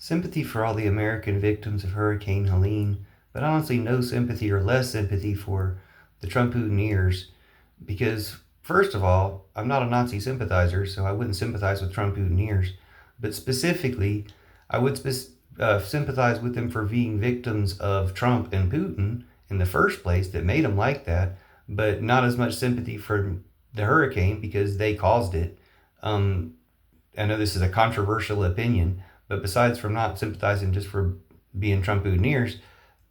Sympathy for all the American victims of Hurricane Helene, but honestly, no sympathy or less sympathy for the Trump Putineers because, first of all, I'm not a Nazi sympathizer, so I wouldn't sympathize with Trump Putineers. But specifically, I would sympathize with them for being victims of Trump and Putin in the first place that made them like that, but not as much sympathy for the hurricane because they caused it. Um, I know this is a controversial opinion, but besides from not sympathizing just for being Trump boutonnieres,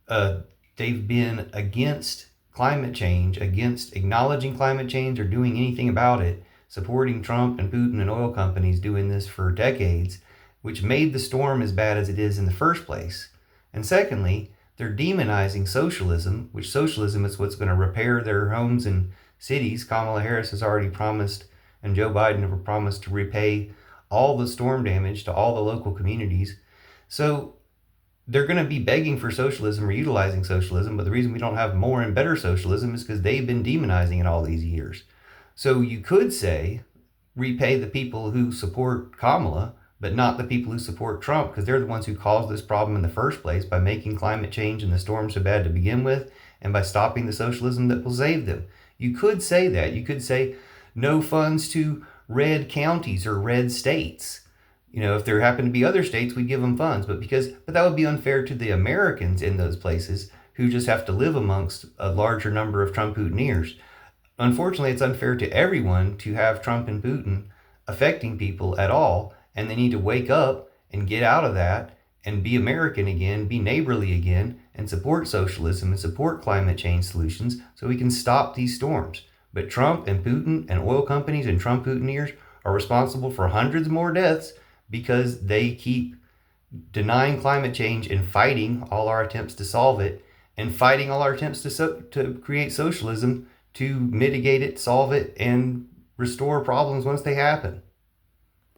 uh, they've been against climate change, against acknowledging climate change or doing anything about it, supporting Trump and Putin and oil companies doing this for decades, which made the storm as bad as it is in the first place. And secondly, they're demonizing socialism, which socialism is what's going to repair their homes and cities. Kamala Harris has already promised, and Joe Biden have promised to repay all the storm damage to all the local communities. So they're going to be begging for socialism or utilizing socialism, but the reason we don't have more and better socialism is because they've been demonizing it all these years. So you could say repay the people who support Kamala, but not the people who support Trump, because they're the ones who caused this problem in the first place by making climate change and the storm so bad to begin with, and by stopping the socialism that will save them. You could say that. You could say no funds to red counties or red states. If there happen to be other states, we'd give them funds, but that would be unfair to the Americans in those places who just have to live amongst a larger number of Trump Putineers. Unfortunately, it's unfair to everyone to have Trump and Putin affecting people at all, and they need to wake up and get out of that and be American again, be neighborly again, and support socialism and support climate change solutions so we can stop these storms. But Trump and Putin and oil companies and Trump Putineers are responsible for hundreds more deaths because they keep denying climate change and fighting all our attempts to solve it and fighting all our attempts to create socialism to mitigate it, solve it, and restore problems once they happen.